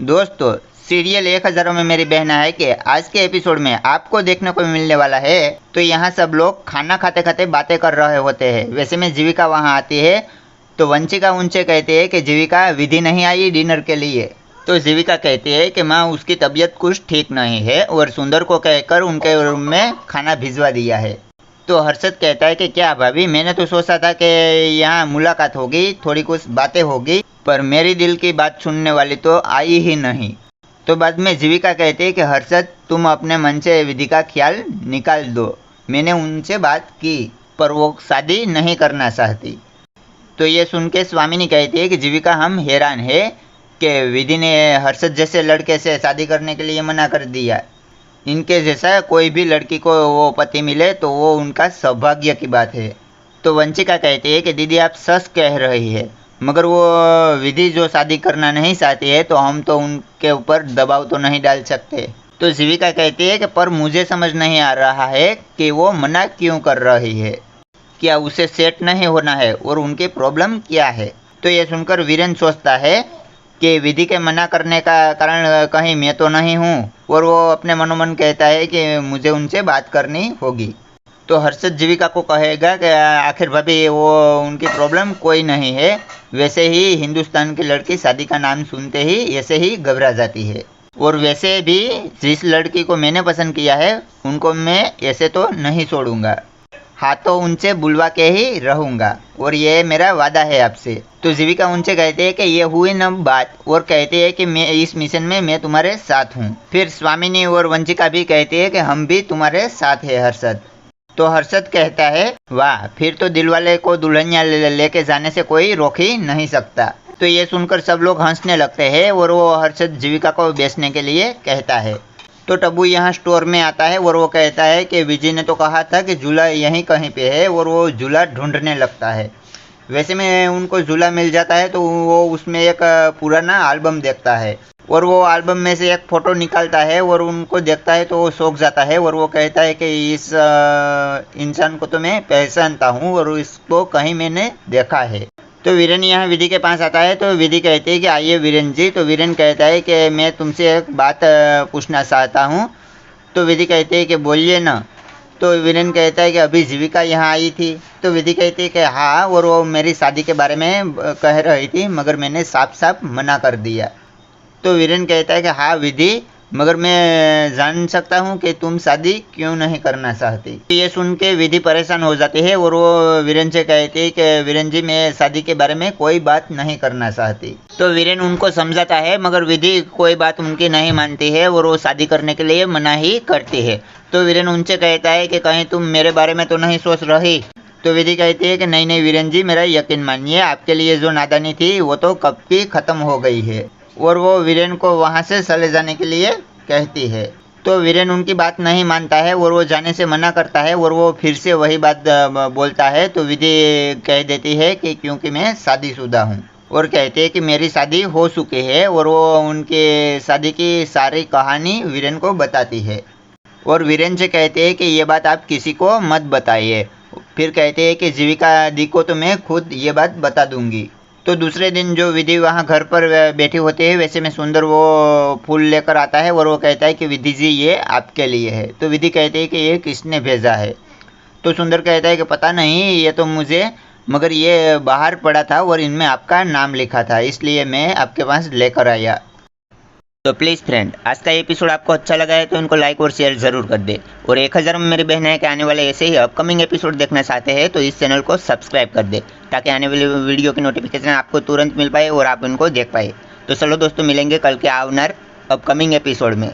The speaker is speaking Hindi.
दोस्तों, सीरियल 1000 में मेरी बहना है कि आज के एपिसोड में आपको देखने को मिलने वाला है। तो यहाँ सब लोग खाना खाते खाते बातें कर रहे होते हैं। वैसे में जीविका वहाँ आती है तो वंशिका उनसे कहती है कि जीविका विधि नहीं आई डिनर के लिए। तो जीविका कहती है कि माँ उसकी तबीयत कुछ ठीक नहीं है और सुंदर को कहकर उनके रूम में खाना भिजवा दिया है। तो हर्षद कहता है कि क्या भाभी, मैंने तो सोचा था कि यहाँ मुलाकात होगी, थोड़ी कुछ बातें होगी, पर मेरी दिल की बात सुनने वाली तो आई ही नहीं। तो बाद में जीविका कहती है कि हर्षद, तुम अपने मन से विधि का ख्याल निकाल दो। मैंने उनसे बात की पर वो शादी नहीं करना चाहती। तो ये सुन के स्वामिनी कहती है कि जीविका, हम हैरान है कि विधि ने हर्षद जैसे लड़के से शादी करने के लिए मना कर दिया। इनके जैसा कोई भी लड़की को वो पति मिले तो वो उनका सौभाग्य की बात है। तो वंशिका कहती है कि दीदी आप सच कह रही है, मगर वो विधि जो शादी करना नहीं चाहती है तो हम तो उनके ऊपर दबाव तो नहीं डाल सकते। तो जीविका कहती है कि पर मुझे समझ नहीं आ रहा है कि वो मना क्यों कर रही है। क्या उसे सेट नहीं होना है और उनकी प्रॉब्लम क्या है। तो ये सुनकर वीरेन सोचता है कि विधि के मना करने का कारण कहीं मैं तो नहीं हूँ, और वो अपने मनोमन कहता है कि मुझे उनसे बात करनी होगी। तो हर्षद जीविका को कहेगा कि आखिर भाभी वो उनकी प्रॉब्लम कोई नहीं है। वैसे ही हिंदुस्तान की लड़की शादी का नाम सुनते ही ऐसे ही घबरा जाती है, और वैसे भी जिस लड़की को मैंने पसंद किया है उनको मैं ऐसे तो नहीं छोड़ूंगा। हाँ, तो उनसे बुलवा के ही रहूँगा और ये मेरा वादा है आपसे। तो जीविका उनसे कहते हैं कि ये हुई न बात, और कहते हैं कि मैं इस मिशन में मैं तुम्हारे साथ हूँ। फिर स्वामिनी और वंशिका भी कहते हैं कि हम भी तुम्हारे साथ हैं हर्षद। तो हर्षद कहता है, वाह, फिर तो दिलवाले को दुल्हनिया लेके जाने से कोई रोक ही नहीं सकता। तो ये सुनकर सब लोग हंसने लगते हैं और वो हर्षद जीविका को बेचने के लिए कहता है। तो टब्बू यहाँ स्टोर में आता है और वो कहता है कि विजय ने तो कहा था कि झूला यहीं कहीं पे है, और वो झूला ढूंढने लगता है। वैसे में उनको झूला मिल जाता है तो वो उसमें एक पुराना एल्बम देखता है, और वो एल्बम में से एक फ़ोटो निकालता है और उनको देखता है तो वो चौंक जाता है, और वो कहता है कि इस इंसान को तो मैं पहचानता हूँ और इसको कहीं मैंने देखा है। तो वीरेन यहाँ विधि के पास आता है। तो विधि कहती है कि आइए वीरेन जी। तो वीरेन कहता है कि मैं तुमसे एक बात पूछना चाहता हूँ। तो विधि कहती है कि बोलिए ना। तो वीरेन कहता है कि अभी जीविका यहाँ आई थी। तो विधि कहती है कि हाँ, और वो मेरी शादी के बारे में कह रही थी, मगर मैंने साफ साफ मना कर दिया। तो वीरेन कहता है कि हाँ विधि, मगर मैं जान सकता हूँ कि तुम शादी क्यों नहीं करना चाहती। ये सुन के विधि परेशान हो जाती है और वो वीरेन से कहती है कि वीरेन जी, मैं शादी के बारे में कोई बात नहीं करना चाहती। तो वीरेन उनको समझाता है, मगर विधि कोई बात उनकी नहीं मानती है और वो शादी करने के लिए मना ही करती है। तो वीरेन उनसे कहता है कि कहीं तुम मेरे बारे में तो नहीं सोच रही। तो विधि कहती है कि नहीं नहीं वीरेन जी, मेरा यकीन मानिए, आपके लिए जो नादानी थी वो तो कब की ख़त्म हो गई है। और वो वीरेन को वहाँ से चले जाने के लिए कहती है। तो वीरेन उनकी बात नहीं मानता है और वो जाने से मना करता है, और वो फिर से वही बात बोलता है। तो विधि कह देती है कि क्योंकि मैं शादीशुदा हूँ, और कहती है कि मेरी शादी हो चुकी है, और वो उनके शादी की सारी कहानी वीरेन को बताती है। और वीरेन से कहते हैं कि ये बात आप किसी को मत बताइए। फिर कहते हैं कि जीविका दी को तो मैं खुद ये बात बता दूंगी। तो दूसरे दिन जो विधि वहाँ घर पर बैठी होती है, वैसे में सुंदर वो फूल लेकर आता है और वो कहता है कि विधि जी, ये आपके लिए है। तो विधि कहती है कि ये किसने भेजा है। तो सुंदर कहता है कि पता नहीं, ये तो मुझे, मगर ये बाहर पड़ा था और इनमें आपका नाम लिखा था, इसलिए मैं आपके पास लेकर आया। तो प्लीज़ फ्रेंड, आज का एपिसोड आपको अच्छा लगा है तो इनको लाइक और शेयर ज़रूर कर दे। और 1000 में मेरी बहन है कि आने वाले ऐसे ही अपकमिंग एपिसोड देखना चाहते हैं तो इस चैनल को सब्सक्राइब कर दे, ताकि आने वाली वीडियो की नोटिफिकेशन आपको तुरंत मिल पाए और आप इनको देख पाए। तो चलो दोस्तों, मिलेंगे कल के आवर अपकमिंग एपिसोड में।